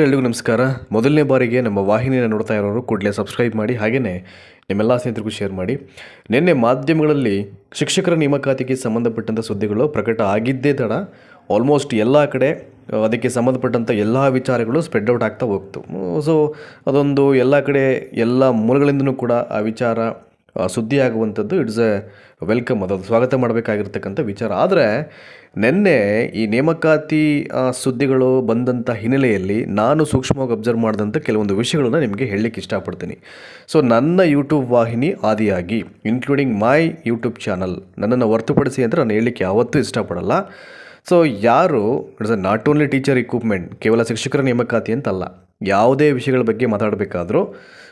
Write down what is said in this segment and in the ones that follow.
ಎಲ್ರಿಗೂ ನಮಸ್ಕಾರ. ಮೊದಲನೇ ಬಾರಿಗೆ ನಮ್ಮ ವಾಹಿನಿಯನ್ನು ನೋಡ್ತಾ ಇರೋರು ಕೂಡಲೇ ಸಬ್ಸ್ಕ್ರೈಬ್ ಮಾಡಿ, ಹಾಗೆಯೇ ನಿಮ್ಮೆಲ್ಲ ಸ್ನೇಹಿತರಿಗೂ ಶೇರ್ ಮಾಡಿ. ನಿನ್ನೆ ಮಾಧ್ಯಮಗಳಲ್ಲಿ ಶಿಕ್ಷಕರ ನೇಮಕಾತಿಗೆ ಸಂಬಂಧಪಟ್ಟಂಥ ಸುದ್ದಿಗಳು ಪ್ರಕಟ ಆಗಿದ್ದೇ ತಡ ಆಲ್ಮೋಸ್ಟ್ ಎಲ್ಲ ಕಡೆ ಅದಕ್ಕೆ ಸಂಬಂಧಪಟ್ಟಂಥ ಎಲ್ಲ ವಿಚಾರಗಳು ಸ್ಪ್ರೆಡ್ ಔಟ್ ಆಗ್ತಾ ಹೋಗ್ತು. ಸೊ ಅದೊಂದು ಎಲ್ಲ ಕಡೆ ಎಲ್ಲ ಮೂಲಗಳಿಂದನೂ ಕೂಡ ಆ ವಿಚಾರ ಸುದ್ದಿ ಆಗುವಂಥದ್ದು ಇಟ್ಸ್ ಎ ವೆಲ್ಕಮ್, ಅದೊಂದು ಸ್ವಾಗತ ಮಾಡಬೇಕಾಗಿರ್ತಕ್ಕಂಥ ವಿಚಾರ. ಆದರೆ ನಿನ್ನೆ ಈ ನೇಮಕಾತಿ ಸುದ್ದಿಗಳು ಬಂದಂಥ ಹಿನ್ನೆಲೆಯಲ್ಲಿ ನಾನು ಸೂಕ್ಷ್ಮವಾಗಿ ಅಬ್ಸರ್ವ್ ಮಾಡಿದಂಥ ಕೆಲವೊಂದು ವಿಷಯಗಳನ್ನು ನಿಮಗೆ ಹೇಳಲಿಕ್ಕೆ ಇಷ್ಟಪಡ್ತೀನಿ. ಸೊ ನನ್ನ ಯೂಟ್ಯೂಬ್ ವಾಹಿನಿ ಆದಿಯಾಗಿ ಇನ್ಕ್ಲೂಡಿಂಗ್ ಮೈ ಯೂಟ್ಯೂಬ್ ಚಾನಲ್ ನನ್ನನ್ನು ಹೊರತುಪಡಿಸಿ ಅಂದರೆ ನಾನು ಹೇಳಲಿಕ್ಕೆ ಯಾವತ್ತೂ ಇಷ್ಟಪಡಲ್ಲ. ಸೊ ಯಾರು it's A not only teacher recruitment, ಕೇವಲ ಶಿಕ್ಷಕರ ನೇಮಕಾತಿ ಅಂತಲ್ಲ, ಯಾವುದೇ ವಿಷಯಗಳ ಬಗ್ಗೆ ಮಾತಾಡಬೇಕಾದ್ರೂ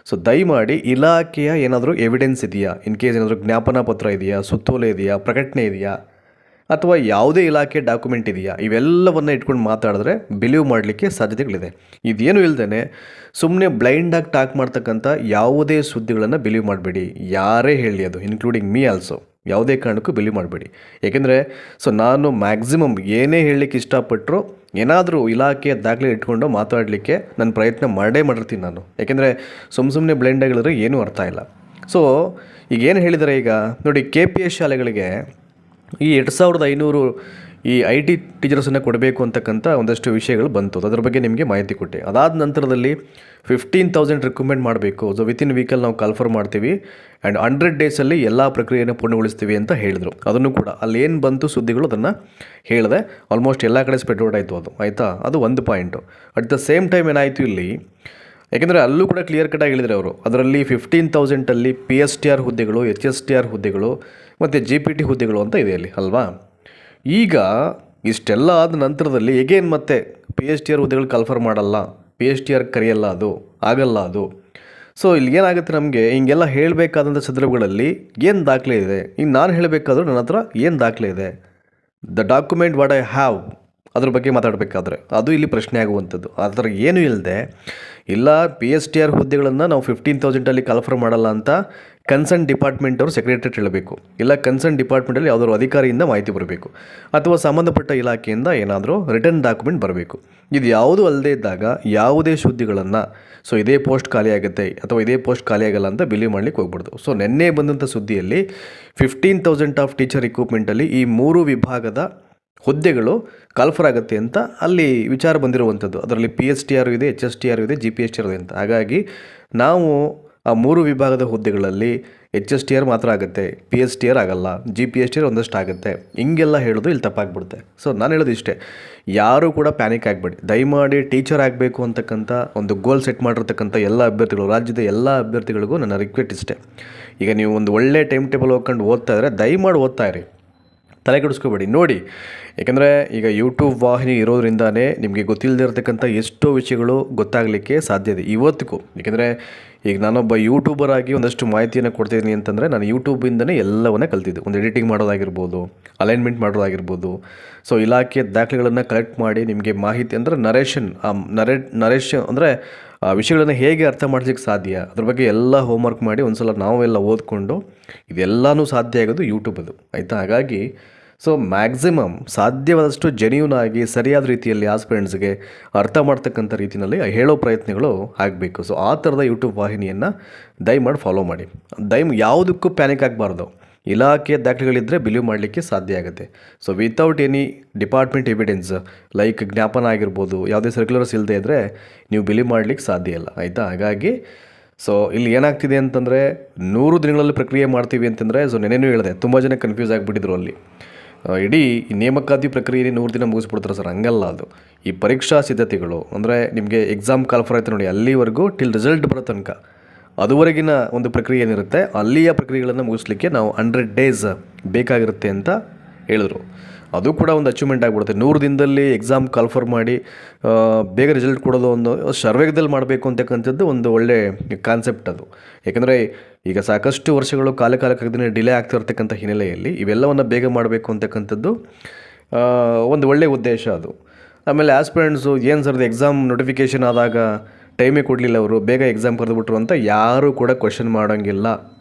ಸೊ ದಯಮಾಡಿ ಇಲಾಖೆಯ ಏನಾದರೂ ಎವಿಡೆನ್ಸ್ ಇದೆಯಾ, ಇನ್ ಕೇಸ್ ಏನಾದರೂ ಜ್ಞಾಪನಾ ಪತ್ರ ಇದೆಯಾ, ಸುತ್ತೋಲೆ ಇದೆಯಾ, ಪ್ರಕಟಣೆ ಇದೆಯಾ, ಅಥವಾ ಯಾವುದೇ ಇಲಾಖೆ ಡಾಕ್ಯುಮೆಂಟ್ ಇದೆಯಾ, ಇವೆಲ್ಲವನ್ನು ಇಟ್ಕೊಂಡು ಮಾತಾಡಿದ್ರೆ ಬಿಲೀವ್ ಮಾಡಲಿಕ್ಕೆ ಸಾಧ್ಯತೆಗಳಿದೆ. ಇದೇನು ಇಲ್ಲದೇ ಸುಮ್ಮನೆ ಬ್ಲೈಂಡಾಗಿ ಟಾಕ್ ಮಾಡ್ತಕ್ಕಂಥ ಯಾವುದೇ ಸುದ್ದಿಗಳನ್ನು ಬಿಲೀವ್ ಮಾಡಬೇಡಿ, ಯಾರೇ ಹೇಳಿ, ಅದು ಇನ್ಕ್ಲೂಡಿಂಗ್ ಮೀ ಆಲ್ಸೋ. ಯಾವುದೇ ಕಾರಣಕ್ಕೂ ಬಿಲೀವ್ ಮಾಡಬೇಡಿ. ಏಕೆಂದರೆ ಸೊ ನಾನು ಮ್ಯಾಕ್ಸಿಮಮ್ ಏನೇ ಹೇಳಲಿಕ್ಕೆ ಇಷ್ಟಪಟ್ಟರು ಏನಾದರೂ ಇಲಾಖೆಯ ದಾಖಲೆ ಇಟ್ಕೊಂಡು ಮಾತಾಡಲಿಕ್ಕೆ ನಾನು ಪ್ರಯತ್ನ ಮಾಡಿರ್ತೀನಿ ನಾನು. ಯಾಕೆಂದರೆ ಸುಮ್ಮನೆ ಬ್ಲೈಂಡಾಗಿ ಹೇಳಿದ್ರೆ ಏನೂ ಅರ್ಥ ಇಲ್ಲ. ಸೊ ಈಗ ಏನು ಹೇಳಿದ್ದಾರೆ, ಈಗ ನೋಡಿ KPS ಶಾಲೆಗಳಿಗೆ ಈ 2500 ಈ IT ಟೀಚರ್ಸನ್ನು ಕೊಡಬೇಕು ಅಂತಕ್ಕಂಥ ಒಂದಷ್ಟು ವಿಷಯಗಳು ಬಂತು. ಅದರ ಬಗ್ಗೆ ನಿಮಗೆ ಮಾಹಿತಿ ಕೊಟ್ಟೆ. ಅದಾದ ನಂತರದಲ್ಲಿ 15,000 ರಿಕ್ರೂಟ್ಮೆಂಟ್ ಮಾಡಬೇಕು. ಸೊ ವಿತಿನ್ ವೀಕಲ್ಲಿ ನಾವು ಕಾಲ್ಫರ್ ಮಾಡ್ತೀವಿ ಆ್ಯಂಡ್ 100 ಡೇಸಲ್ಲಿ ಎಲ್ಲ ಪ್ರಕ್ರಿಯೆಯನ್ನು ಪೂರ್ಣಗೊಳಿಸ್ತೀವಿ ಅಂತ ಹೇಳಿದರು. ಅದನ್ನು ಕೂಡ ಅಲ್ಲಿ ಏನು ಬಂತು ಸುದ್ದಿಗಳು ಅದನ್ನು ಹೇಳಿದೆ. ಆಲ್ಮೋಸ್ಟ್ ಎಲ್ಲ ಕಡೆ ಸ್ಪ್ರೆಡ್ ಔಟ್ ಆಯಿತು ಅದು, ಆಯಿತಾ? ಅದು ಒಂದು point. At the same time ಏನಾಯಿತು ಇಲ್ಲಿ, ಯಾಕೆಂದರೆ ಅಲ್ಲೂ ಕೂಡ ಕ್ಲಿಯರ್ ಕಟಾಗಿ ಹೇಳಿದರೆ ಅವರು, ಅದರಲ್ಲಿ 15,000 PSTR ಹುದ್ದೆಗಳು, HSTR ಹುದ್ದೆಗಳು ಮತ್ತು GPT ಹುದ್ದೆಗಳು ಅಂತ ಇದೆ ಅಲ್ಲಿ, ಅಲ್ವಾ? ಈಗ ಇಷ್ಟೆಲ್ಲ ಆದ ನಂತರದಲ್ಲಿ ಎಗೇನ್ ಮತ್ತೆ PSTR ಹುದ್ದೆಗಳು ಕಾಲ್ಫರ್ ಮಾಡಲ್ಲ, PSTR ಕರೆಯಲ್ಲ, ಅದು ಆಗಲ್ಲ ಅದು. ಸೊ ಇಲ್ಲಿ ಏನಾಗುತ್ತೆ, ನಮಗೆ ಹಿಂಗೆಲ್ಲ ಹೇಳಬೇಕಾದಂಥ ಸಂದರ್ಭಗಳಲ್ಲಿ ಏನು ದಾಖಲೆ ಇದೆ? ಈಗ ನಾನು ಹೇಳಬೇಕಾದ್ರೂ ನನ್ನ ಹತ್ರ ಏನು ದಾಖಲೆ ಇದೆ? The document what I have, ಅದ್ರ ಬಗ್ಗೆ ಮಾತಾಡಬೇಕಾದ್ರೆ ಅದು ಇಲ್ಲಿ ಪ್ರಶ್ನೆ ಆಗುವಂಥದ್ದು. ಆ ಥರ ಏನೂ ಇಲ್ಲದೆ ಇಲ್ಲ PSTR ಹುದ್ದೆಗಳನ್ನು ನಾವು 15,000 ಕಾಲ್ಫರ್ ಮಾಡಲ್ಲ ಅಂತ ಕನ್ಸರ್ನ್ ಡಿಪಾರ್ಟ್ಮೆಂಟ್ ಅವರು ಸೆಕ್ರೆಟರಿಯೇಟ್ ಹೇಳಬೇಕು, ಇಲ್ಲ ಕನ್ಸರ್ನ್ ಡಿಪಾರ್ಟ್ಮೆಂಟಲ್ಲಿ ಯಾವುದಾದ್ರು ಅಧಿಕಾರಿಯಿಂದ ಮಾಹಿತಿ ಬರಬೇಕು, ಅಥವಾ ಸಂಬಂಧಪಟ್ಟ ಇಲಾಖೆಯಿಂದ ಏನಾದರೂ ರಿಟರ್ನ್ ಡಾಕ್ಯುಮೆಂಟ್ ಬರಬೇಕು. ಇದು ಯಾವುದೂ ಅಲ್ಲದೇ ಇದ್ದಾಗ ಯಾವುದೇ ಸುದ್ದಿಗಳನ್ನು ಸೊ ಇದೇ ಪೋಸ್ಟ್ ಖಾಲಿ ಆಗುತ್ತೆ ಅಥವಾ ಇದೇ ಪೋಸ್ಟ್ ಖಾಲಿ ಆಗಲ್ಲ ಅಂತ ಬಿಲೀವ್ ಮಾಡಲಿಕ್ಕೆ ಹೋಗ್ಬಾರ್ದು. ಸೊ ನಿನ್ನೆ ಬಂದಂಥ ಸುದ್ದಿಯಲ್ಲಿ 15,000 ಆಫ್ ಟೀಚರ್ ರಿಕ್ರೂಟ್ಮೆಂಟಲ್ಲಿ ಈ 3 ವಿಭಾಗದ ಹುದ್ದೆಗಳು ಕಾಲ್ಫರ್ ಆಗುತ್ತೆ ಅಂತ ಅಲ್ಲಿ ವಿಚಾರ ಬಂದಿರುವಂಥದ್ದು. ಅದರಲ್ಲಿ PSTR ಇದೆ, HSTR ಇದೆ, GPSTR ಇದೆ ಅಂತ. ಹಾಗಾಗಿ ನಾವು ಆ 3 ವಿಭಾಗದ ಹುದ್ದೆಗಳಲ್ಲಿ HSTR ಮಾತ್ರ ಆಗುತ್ತೆ, PSTR ಆಗಲ್ಲ, GPSTR ಒಂದಷ್ಟು ಆಗುತ್ತೆ, ಹಿಂಗೆಲ್ಲ ಹೇಳೋದು ಇಲ್ಲಿ ತಪ್ಪಾಗ್ಬಿಡುತ್ತೆ. ಸೊ ನಾನು ಹೇಳೋದು ಇಷ್ಟೇ, ಯಾರೂ ಕೂಡ ಪ್ಯಾನಿಕ್ ಆಗಬೇಡಿ. ದಯಮಾಡಿ ಟೀಚರ್ ಆಗಬೇಕು ಅಂತಕ್ಕಂಥ ಒಂದು ಗೋಲ್ ಸೆಟ್ ಮಾಡಿರ್ತಕ್ಕಂಥ ಎಲ್ಲ ಅಭ್ಯರ್ಥಿಗಳು, ರಾಜ್ಯದ ಎಲ್ಲ ಅಭ್ಯರ್ಥಿಗಳಿಗೂ ನನ್ನ ರಿಕ್ವೆಸ್ಟ್ ಇಷ್ಟೇ. ಈಗ ನೀವು ಒಂದು ಒಳ್ಳೆ ಟೈಮ್ ಟೇಬಲ್ ಹೋಗ್ಕೊಂಡು ಓದ್ತಾ ಇದ್ದರೆ ದಯಮಾಡಿ ಓದ್ತಾ ಇರಿ, ತಲೆ ಕೆಡಿಸ್ಕೋಬೇಡಿ. ನೋಡಿ, ಏಕೆಂದರೆ ಈಗ ಯೂಟ್ಯೂಬ್ ವಾಹಿನಿ ಇರೋದ್ರಿಂದನೇ ನಿಮಗೆ ಗೊತ್ತಿಲ್ಲದೆ ಇರತಕ್ಕಂಥ ಎಷ್ಟೋ ವಿಷಯಗಳು ಗೊತ್ತಾಗಲಿಕ್ಕೆ ಸಾಧ್ಯ ಇದೆ ಇವತ್ತಿಗೂ. ಏಕೆಂದರೆ ಈಗ ನಾನೊಬ್ಬ ಯೂಟ್ಯೂಬರ್ ಆಗಿ ಒಂದಷ್ಟು ಮಾಹಿತಿಯನ್ನು ಕೊಡ್ತಿದ್ದೀನಿ ಅಂತಂದರೆ ನಾನು ಯೂಟ್ಯೂಬಿಂದನೇ ಎಲ್ಲವನ್ನೇ ಕಲ್ತಿದ್ದು. ಒಂದು ಎಡಿಟಿಂಗ್ ಮಾಡೋದಾಗಿರ್ಬೋದು, ಅಲೈನ್ಮೆಂಟ್ ಮಾಡೋದಾಗಿರ್ಬೋದು, ಸೊ ಇಲಾಖೆ ದಾಖಲೆಗಳನ್ನು ಕಲೆಕ್ಟ್ ಮಾಡಿ ನಿಮಗೆ ಮಾಹಿತಿ ಅಂದರೆ ನರೇಷನ್ ಅಂದರೆ ಆ ವಿಷಯಗಳನ್ನು ಹೇಗೆ ಅರ್ಥ ಮಾಡಲಿಕ್ಕೆ ಸಾಧ್ಯ, ಅದ್ರ ಬಗ್ಗೆ ಎಲ್ಲ ಹೋಮ್ವರ್ಕ್ ಮಾಡಿ ಒಂದು ಸಲ ನಾವೆಲ್ಲ ಓದ್ಕೊಂಡು ಇದೆಲ್ಲನೂ ಸಾಧ್ಯ ಆಗೋದು ಯೂಟ್ಯೂಬದು, ಆಯಿತಾ? ಹಾಗಾಗಿ ಸೊ ಮ್ಯಾಕ್ಸಿಮಮ್ ಸಾಧ್ಯವಾದಷ್ಟು ಜೆನ್ಯೂನ್ ಆಗಿ ಸರಿಯಾದ ರೀತಿಯಲ್ಲಿ ಆಸ್ಪಿರೆಂಟ್ಸ್ಗೆ ಅರ್ಥ ಮಾಡ್ತಕ್ಕಂಥ ರೀತಿಯಲ್ಲಿ ಹೇಳೋ ಪ್ರಯತ್ನಗಳು ಆಗಬೇಕು. ಸೊ ಆ ಥರದ ಯೂಟ್ಯೂಬ್ ವಾಹಿನಿಯನ್ನು ದಯಮಾಡಿ ಫಾಲೋ ಮಾಡಿ. ಯಾವುದಕ್ಕೂ ಪ್ಯಾನಿಕ್ ಆಗಬಾರ್ದು. ಇಲಾಖೆಯ ದಾಖಲೆಗಳಿದ್ದರೆ ಬಿಲೀವ್ ಮಾಡಲಿಕ್ಕೆ ಸಾಧ್ಯ ಆಗುತ್ತೆ. So without any department evidence like ಜ್ಞಾಪನ ಆಗಿರ್ಬೋದು, ಯಾವುದೇ ಸರ್ಕ್ಯುಲರ್ಸ್ ಇಲ್ಲದೆ ಇದ್ದರೆ ನೀವು ಬಿಲೀವ್ ಮಾಡಲಿಕ್ಕೆ ಸಾಧ್ಯ ಇಲ್ಲ, ಆಯಿತಾ? ಹಾಗಾಗಿ ಸೊ ಇಲ್ಲಿ ಏನಾಗ್ತಿದೆ ಅಂತಂದರೆ 100 ದಿನಗಳಲ್ಲಿ ಪ್ರಕ್ರಿಯೆ ಮಾಡ್ತೀವಿ ಅಂತಂದರೆ, ಸೊ ನೆನೆನೂ ಹೇಳಿದೆ, ತುಂಬ ಜನ ಕನ್ಫ್ಯೂಸ್ ಆಗಿಬಿಟ್ಟಿದ್ರು ಅಲ್ಲಿ. ಇಡೀ ನೇಮಕಾತಿ ಪ್ರಕ್ರಿಯೆ 100 ದಿನ ಮುಗಿಸ್ಬಿಡ್ತಾರೆ ಸರ್, ಹಂಗಲ್ಲ ಅದು. ಈ ಪರೀಕ್ಷಾ ಸಿದ್ಧತೆಗಳು ಅಂದರೆ ನಿಮಗೆ ಎಕ್ಸಾಮ್ ಕಾಲ್ಫರ್ ಆಯ್ತು ನೋಡಿ, ಅಲ್ಲಿವರೆಗೂ ಟಿಲ್ ರಿಸಲ್ಟ್ ಬರೋ ತನಕ ಅದುವರೆಗಿನ ಒಂದು ಪ್ರಕ್ರಿಯೆ ಏನಿರುತ್ತೆ, ಅಲ್ಲಿಯ ಪ್ರಕ್ರಿಯೆಗಳನ್ನು ಮುಗಿಸ್ಲಿಕ್ಕೆ ನಾವು 100 ಡೇಸ್ ಬೇಕಾಗಿರುತ್ತೆ ಅಂತ ಹೇಳಿದ್ರು. ಅದು ಕೂಡ ಒಂದು ಅಚೀವ್ಮೆಂಟ್ ಆಗಿಬಿಡುತ್ತೆ. 100 ದಿನದಲ್ಲಿ ಎಕ್ಸಾಮ್ ಕಾಲ್ಫರ್ ಮಾಡಿ ಬೇಗ ರಿಸಲ್ಟ್ ಕೊಡೋದು ಒಂದು ಸರ್ವೇಗದಲ್ಲಿ ಮಾಡಬೇಕು ಅಂತಕ್ಕಂಥದ್ದು ಒಂದು ಒಳ್ಳೆ ಕಾನ್ಸೆಪ್ಟ್ ಅದು. ಯಾಕೆಂದರೆ ಈಗ ಸಾಕಷ್ಟು ವರ್ಷಗಳು ಕಾಲಕ್ಕಾಗದೇ ಡಿಲೇ ಆಗ್ತಿರ್ತಕ್ಕಂಥ ಹಿನ್ನೆಲೆಯಲ್ಲಿ ಇವೆಲ್ಲವನ್ನು ಬೇಗ ಮಾಡಬೇಕು ಅಂತಕ್ಕಂಥದ್ದು ಒಂದು ಒಳ್ಳೆಯ ಉದ್ದೇಶ ಅದು. ಆಮೇಲೆ ಆಸ್ಪಿರೆಂಟ್ಸು ಏನು ಸರ್ ಎಕ್ಸಾಮ್ ನೋಟಿಫಿಕೇಷನ್ ಆದಾಗ ಟೈಮೇ ಕೊಡಲಿಲ್ಲ ಅವರು, ಬೇಗ ಎಕ್ಸಾಮ್ ಕರೆದುಬಿಟ್ರು ಅಂತ ಯಾರೂ ಕೂಡ ಕ್ವಶನ್ ಮಾಡೋಂಗಿಲ್ಲ.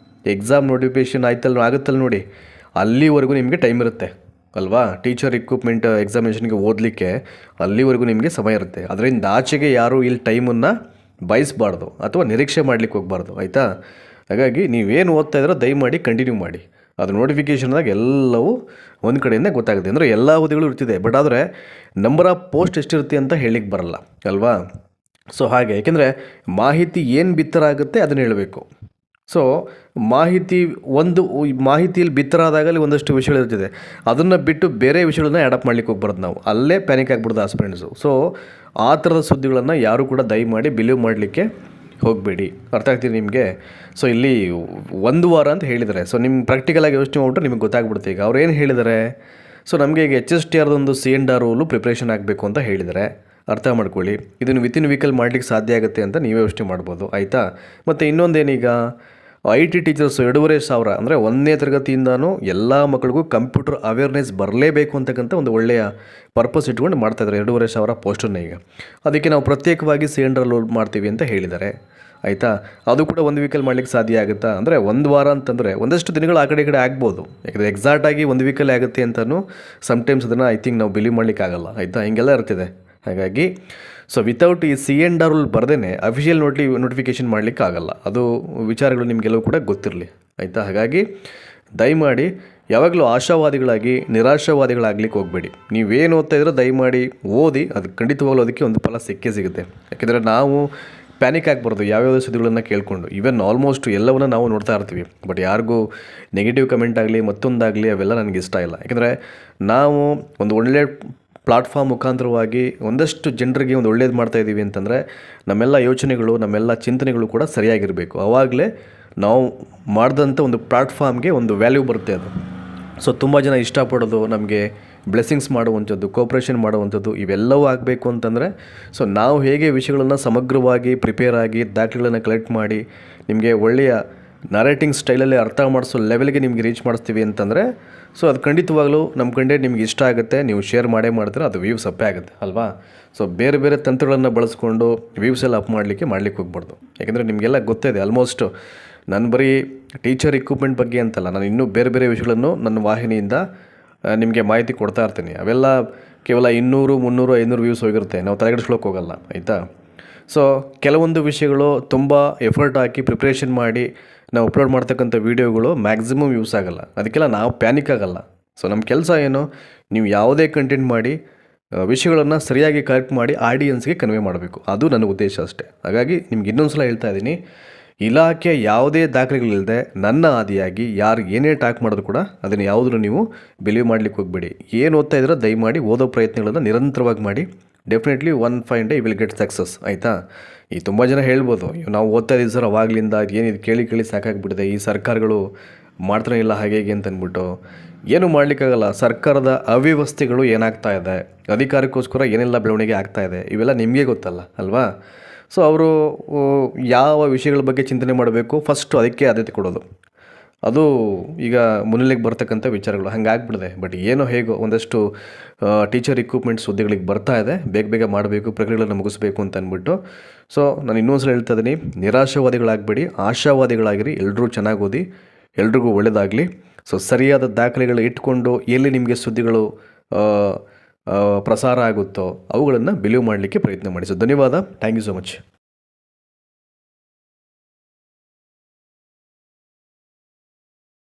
ಎಕ್ಸಾಮ್ ನೋಟಿಫಿಕೇಷನ್ ಆಗುತ್ತಲ್ಲ ನೋಡಿ, ಅಲ್ಲಿವರೆಗೂ ನಿಮಗೆ ಟೈಮ್ ಇರುತ್ತೆ, ಅಲ್ವಾ. ಟೀಚರ್ ರಿಕ್ರೂಟ್ಮೆಂಟ್ ಎಕ್ಸಾಮಿನೇಷನ್ಗೆ ಓದಲಿಕ್ಕೆ ಅಲ್ಲಿವರೆಗೂ ನಿಮಗೆ ಸಮಯ ಇರುತ್ತೆ. ಅದರಿಂದ ಆಚೆಗೆ ಯಾರೂ ಇಲ್ಲಿ ಟೈಮನ್ನು ಬಯಸಬಾರ್ದು ಅಥವಾ ನಿರೀಕ್ಷೆ ಮಾಡಲಿಕ್ಕೆ ಹೋಗಬಾರ್ದು, ಆಯಿತಾ. ಹಾಗಾಗಿ ನೀವೇನು ಓದ್ತಾ ಇದ್ರೋ ದಯಮಾಡಿ ಕಂಟಿನ್ಯೂ ಮಾಡಿ. ಅದು ನೋಟಿಫಿಕೇಷನ್ದಾಗ ಎಲ್ಲವೂ ಒಂದು ಕಡೆಯಿಂದ ಗೊತ್ತಾಗುತ್ತೆ. ಅಂದರೆ ಎಲ್ಲ ಹುದ್ದೆಗಳು ಇರ್ತಿದೆ, ಬಟ್ ಆದರೆ ನಂಬರ್ ಆಫ್ ಪೋಸ್ಟ್ ಎಷ್ಟಿರುತ್ತೆ ಅಂತ ಹೇಳಲಿಕ್ಕೆ ಬರಲ್ಲ ಅಲ್ವಾ. ಸೊ ಹಾಗೆ, ಏಕೆಂದರೆ ಮಾಹಿತಿ ಏನು ಬಿತ್ತರಾಗುತ್ತೆ ಅದನ್ನು ಹೇಳಬೇಕು. ಸೊ ಮಾಹಿತಿಯಲ್ಲಿ ಬಿತ್ತರಾದಾಗಲಿ ಒಂದಷ್ಟು ವಿಷಯಗಳಿರ್ತದೆ, ಅದನ್ನು ಬಿಟ್ಟು ಬೇರೆ ವಿಷಯಗಳನ್ನ ಅಡಾಪ್ಟ್ ಮಾಡ್ಲಿಕ್ಕೆ ಹೋಗ್ಬಾರ್ದು ನಾವು. ಅಲ್ಲೇ ಪ್ಯಾನಿಕ್ ಆಗಿಬಿಡ್ದು ಆಸ್ಪಿರೆಂಟ್ಸು. ಸೊ ಆ ಥರದ ಸುದ್ದಿಗಳನ್ನು ಯಾರೂ ಕೂಡ ದಯಮಾಡಿ ಬಿಲೀವ್ ಮಾಡಲಿಕ್ಕೆ ಹೋಗಬೇಡಿ. ಅರ್ಥ ಆಗ್ತೀರಿ ನಿಮಗೆ. ಸೊ ಇಲ್ಲಿ 1 ವಾರ ಅಂತ ಹೇಳಿದ್ದಾರೆ. ಸೊ ನಿಮ್ಮ ಪ್ರಾಕ್ಟಿಕಲಾಗಿ ಯೋಚನೆ ಮಾಡ್ಬಿಟ್ರೆ ನಿಮಗೆ ಗೊತ್ತಾಗ್ಬಿಡುತ್ತೆ. ಈಗ ಅವ್ರು ಏನು ಹೇಳಿದ್ದಾರೆ, ಸೊ ನಮಗೆ ಈಗ HSTRದೊಂದು CNR ರೂಲು ಪ್ರಿಪ್ರೇಷನ್ ಆಗಬೇಕು ಅಂತ ಹೇಳಿದ್ದಾರೆ. ಅರ್ಥ ಮಾಡ್ಕೊಳ್ಳಿ. ಇದನ್ನು ವಿತಿನ್ ವೀಕಲ್ಲಿ ಮಾಡಲಿಕ್ಕೆ ಸಾಧ್ಯ ಆಗುತ್ತೆ ಅಂತ ನೀವೇ ಯೋಚನೆ ಮಾಡ್ಬೋದು, ಆಯಿತಾ. ಮತ್ತು ಇನ್ನೊಂದೇನೀಗ IT ಟೀಚರ್ಸು 2,500 ಅಂದರೆ 1ನೇ ತರಗತಿಯಿಂದನೂ ಎಲ್ಲ ಮಕ್ಕಳಿಗೂ ಕಂಪ್ಯೂಟರ್ ಅವೇರ್ನೆಸ್ ಬರಲೇಬೇಕು ಅಂತಕ್ಕಂಥ ಒಂದು ಒಳ್ಳೆಯ ಪರ್ಪಸ್ ಇಟ್ಕೊಂಡು ಮಾಡ್ತಾಯಿದ್ದಾರೆ 2,500 ಪೋಸ್ಟನ್ನು. ಈಗ ಅದಕ್ಕೆ ನಾವು ಪ್ರತ್ಯೇಕವಾಗಿ CNR ರೂಲ್ ಮಾಡ್ತೀವಿ ಅಂತ ಹೇಳಿದ್ದಾರೆ, ಆಯಿತಾ. ಅದು ಕೂಡ 1 ವೀಕಲ್ಲಿ ಮಾಡಲಿಕ್ಕೆ ಸಾಧ್ಯ ಆಗುತ್ತಾ ಅಂದರೆ 1 ವಾರ ಅಂತಂದರೆ ಒಂದಷ್ಟು ದಿನಗಳು ಆ ಕಡೆ ಈ ಕಡೆ ಆಗ್ಬೋದು. ಯಾಕಂದರೆ ಎಕ್ಸಾಕ್ಟಾಗಿ 1 ವೀಕಲ್ಲಿ ಆಗುತ್ತೆ ಅಂತಲೂ ಸಮ್ಟೈಮ್ಸ್ ಅದನ್ನು ಐ ಥಿಂಕ್ ನಾವು ಬಿಲೀವ್ ಮಾಡಲಿಕ್ಕಾಗಲ್ಲ, ಆಯಿತಾ. ಹಿಂಗೆಲ್ಲ ಇರ್ತಿದೆ. ಹಾಗಾಗಿ ಸೊ ವಿತೌಟ್ ಈ CNR ರೂಲ್ ಬರದೇ ಅಫಿಷಿಯಲ್ ನೋಟಿಫಿಕೇಷನ್ ಮಾಡಲಿಕ್ಕೆ ಆಗಲ್ಲ. ಅದು ವಿಚಾರಗಳು ನಿಮಗೆಲ್ಲವೂ ಕೂಡ ಗೊತ್ತಿರಲಿ, ಆಯಿತಾ. ಹಾಗಾಗಿ ದಯಮಾಡಿ ಯಾವಾಗಲೂ ಆಶಾವಾದಿಗಳಾಗಿ ನಿರಾಶಾವಾದಿಗಳಾಗ್ಲಿಕ್ಕೆ ಹೋಗಬೇಡಿ. ನೀವೇನು ಓದ್ತಾ ಇದ್ರೋ ದಯಮಾಡಿ ಓದಿ, ಅದು ಖಂಡಿತವಾಗ್ಲೂ ಅದಕ್ಕೆ ಒಂದು ಫಲ ಸಿಕ್ಕೇ ಸಿಗುತ್ತೆ. ಯಾಕೆಂದರೆ ನಾವು ಪ್ಯಾನಿಕ್ ಆಗಬಾರ್ದು ಯಾವ್ಯಾವ ಸುದ್ದಿಗಳನ್ನು ಕೇಳಿಕೊಂಡು. ಈವನ್ ಆಲ್ಮೋಸ್ಟ್ ಎಲ್ಲವನ್ನ ನಾವು ನೋಡ್ತಾ ಇರ್ತೀವಿ, ಬಟ್ ಯಾರಿಗೂ ನೆಗೆಟಿವ್ ಕಮೆಂಟ್ ಆಗಲಿ ಮತ್ತೊಂದಾಗಲಿ ಅವೆಲ್ಲ ನನಗೆ ಇಷ್ಟ ಇಲ್ಲ. ಯಾಕೆಂದರೆ ನಾವು ಒಂದು ಒಳ್ಳೆ ಪ್ಲಾಟ್ಫಾರ್ಮ್ ಮುಖಾಂತರವಾಗಿ ಒಂದಷ್ಟು ಜನರಿಗೆ ಒಂದು ಒಳ್ಳೇದು ಮಾಡ್ತಾಯಿದ್ದೀವಿ ಅಂತಂದರೆ ನಮ್ಮೆಲ್ಲ ಯೋಚನೆಗಳು ನಮ್ಮೆಲ್ಲ ಚಿಂತನೆಗಳು ಕೂಡ ಸರಿಯಾಗಿರಬೇಕು. ಆವಾಗಲೇ ನಾವು ಮಾಡಿದಂಥ ಒಂದು ಪ್ಲಾಟ್ಫಾರ್ಮ್ಗೆ ಒಂದು ವ್ಯಾಲ್ಯೂ ಬರುತ್ತೆ ಅದು. ಸೊ ತುಂಬ ಜನ ಇಷ್ಟಪಡೋದು, ನಮಗೆ ಬ್ಲೆಸ್ಸಿಂಗ್ಸ್ ಮಾಡುವಂಥದ್ದು, ಕೋಪ್ರೇಷನ್ ಮಾಡುವಂಥದ್ದು ಇವೆಲ್ಲವೂ ಆಗಬೇಕು ಅಂತಂದರೆ ಸೊ ನಾವು ಹೇಗೆ ವಿಷಯಗಳನ್ನು ಸಮಗ್ರವಾಗಿ ಪ್ರಿಪೇರ್ ಆಗಿ ದಾಖಲೆಗಳನ್ನು ಕಲೆಕ್ಟ್ ಮಾಡಿ ನಿಮಗೆ ಒಳ್ಳೆಯ ನರೇಟಿಂಗ್ ಸ್ಟೈಲಲ್ಲಿ ಅರ್ಥ ಮಾಡಿಸೋ ಲೆವೆಲ್ಗೆ ನಿಮಗೆ ರೀಚ್ ಮಾಡಿಸ್ತೀವಿ ಅಂತಂದರೆ ಸೊ ಅದು ಖಂಡಿತವಾಗ್ಲೂ ನಮ್ಮ ಕಂಡೆ ನಿಮ್ಗೆ ಇಷ್ಟ ಆಗುತ್ತೆ. ನೀವು ಶೇರ್ ಮಾಡ್ತಾರೆ ಅದು ವ್ಯೂಸ್ ಅಪ್ಪೇ ಆಗುತ್ತೆ ಅಲ್ವಾ. ಸೊ ಬೇರೆ ಬೇರೆ ತಂತ್ರಗಳನ್ನು ಬಳಸ್ಕೊಂಡು ವ್ಯೂಸ್ ಎಲ್ಲ ಅಪ್ ಮಾಡಲಿಕ್ಕೆ ಹೋಗ್ಬಾರ್ದು. ಯಾಕೆಂದರೆ ನಿಮಗೆಲ್ಲ ಗೊತ್ತಿದೆ ಆಲ್ಮೋಸ್ಟ್ ನಾನು ಬರೀ ಟೀಚರ್ ರಿಕ್ರೂಟ್ಮೆಂಟ್ ಬಗ್ಗೆ ಅಂತಲ್ಲ, ನಾನು ಇನ್ನೂ ಬೇರೆ ಬೇರೆ ವಿಷಯಗಳನ್ನು ನನ್ನ ವಾಹಿನಿಯಿಂದ ನಿಮಗೆ ಮಾಹಿತಿ ಕೊಡ್ತಾ ಇರ್ತೀನಿ. ಅವೆಲ್ಲ ಕೇವಲ 200, 300, 500 ವ್ಯೂಸ್ ಹೋಗಿರುತ್ತೆ, ನಾವು ತಲೆಗೆಡಿಸ್ಕೊಳ್ಳೋಕೆ ಹೋಗಲ್ಲ, ಆಯಿತಾ. ಸೊ ಕೆಲವೊಂದು ವಿಷಯಗಳು ತುಂಬ ಎಫರ್ಟ್ ಹಾಕಿ ಪ್ರಿಪ್ರೇಷನ್ ಮಾಡಿ ನಾವು ಅಪ್ಲೋಡ್ ಮಾಡ್ತಕ್ಕಂಥ ವೀಡಿಯೋಗಳು ಮ್ಯಾಕ್ಸಿಮಮ್ ಯೂಸ್ ಆಗೋಲ್ಲ. ಅದಕ್ಕೆಲ್ಲ ನಾವು ಪ್ಯಾನಿಕ್ ಆಗಲ್ಲ. ಸೊ ನಮ್ಮ ಕೆಲಸ ಏನು, ನೀವು ಯಾವುದೇ ಕಂಟೆಂಟ್ ಮಾಡಿ ವಿಷಯಗಳನ್ನು ಸರಿಯಾಗಿ ಕಲೆಕ್ಟ್ ಮಾಡಿ ಆಡಿಯನ್ಸ್ಗೆ ಕನ್ವೆ ಮಾಡಬೇಕು, ಅದು ನನ್ನ ಉದ್ದೇಶ ಅಷ್ಟೇ. ಹಾಗಾಗಿ ನಿಮ್ಗೆ ಇನ್ನೊಂದು ಸಲ ಹೇಳ್ತಾ ಇದ್ದೀನಿ, ಇಲಾಖೆ ಯಾವುದೇ ದಾಖಲೆಗಳಿಲ್ಲದೆ ನನ್ನ ಆದಿಯಾಗಿ ಯಾರು ಏನೇ ಟಾಕ್ ಮಾಡೋದು ಕೂಡ ಅದನ್ನು ಯಾವುದನ್ನು ನೀವು ಬಿಲೀವ್ ಮಾಡಲಿಕ್ಕೆ ಹೋಗಬೇಡಿ. ಏನು ಓದ್ತಾ ಇದ್ರೋ ದಯಮಾಡಿ ಓದೋ ಪ್ರಯತ್ನಗಳನ್ನು ನಿರಂತರವಾಗಿ ಮಾಡಿ. Definitely one fine day you will get success, ಆಯಿತಾ. ಈ ತುಂಬ ಜನ ಹೇಳ್ಬೋದು, ನಾವು ಓದ್ತಾ ಇದ್ದೀವಿ ಸರ್ ಅವಾಗಲಿಂದ ಏನಿದು ಕೇಳಿ ಸಾಕಾಗಿಬಿಟ್ಟಿದೆ, ಈ ಸರ್ಕಾರಗಳು ಮಾಡ್ತಾನೆ ಇಲ್ಲ ಹಾಗೆ ಹೀಗೆ ಅಂತ ಅಂದ್ಬಿಟ್ಟು. ಏನೂ ಮಾಡಲಿಕ್ಕಾಗಲ್ಲ. ಸರ್ಕಾರದ ಅವ್ಯವಸ್ಥೆಗಳು ಏನಾಗ್ತಾ ಇದೆ, ಅಧಿಕಾರಕ್ಕೋಸ್ಕರ ಏನೆಲ್ಲ ಬೆಳವಣಿಗೆ ಆಗ್ತಾ ಇದೆ ಇವೆಲ್ಲ ನಿಮಗೆ ಗೊತ್ತಲ್ಲ ಅಲ್ವಾ. ಸೊ ಅವರು ಯಾವ ವಿಷಯಗಳ ಬಗ್ಗೆ ಚಿಂತನೆ ಮಾಡಬೇಕು ಫಸ್ಟು ಅದಕ್ಕೆ ಆದ್ಯತೆ ಕೊಡೋದು, ಅದು ಈಗ ಮುನ್ನೆಲೆಗೆ ಬರ್ತಕ್ಕಂಥ ವಿಚಾರಗಳು ಹಂಗಾಗ್ಬಿಡಿದೆ. ಬಟ್ ಏನೋ ಹೇಗೋ ಒಂದಷ್ಟು ಟೀಚರ್ ರಿಕ್ರೂಟ್ಮೆಂಟ್ ಸುದ್ದಿಗಳಿಗೆ ಬರ್ತಾ ಇದೆ, ಬೇಗ ಮಾಡಬೇಕು, ಪ್ರಕ್ರಿಯೆಗಳನ್ನು ಮುಗಿಸ್ಬೇಕು ಅಂತ ಅಂದ್ಬಿಟ್ಟು. ಸೊ ನಾನು ಇನ್ನೊಂದ್ಸಲ ಹೇಳ್ತಾ ಇದ್ದೀನಿ, ನಿರಾಶಾವಾದಿಗಳಾಗಬೇಡಿ, ಆಶಾವಾದಿಗಳಾಗಿರಿ. ಎಲ್ಲರೂ ಚೆನ್ನಾಗಿ ಓದಿ, ಎಲ್ರಿಗೂ ಒಳ್ಳೆಯದಾಗಲಿ. ಸೊ ಸರಿಯಾದ ದಾಖಲೆಗಳು ಇಟ್ಕೊಂಡು ಎಲ್ಲಿ ನಿಮಗೆ ಸುದ್ದಿಗಳು ಪ್ರಸಾರ ಆಗುತ್ತೋ ಅವುಗಳನ್ನು ಬಿಲೀವ್ ಮಾಡಲಿಕ್ಕೆ ಪ್ರಯತ್ನ ಮಾಡಿ. ಸೊ ಧನ್ಯವಾದ. Thank you so much.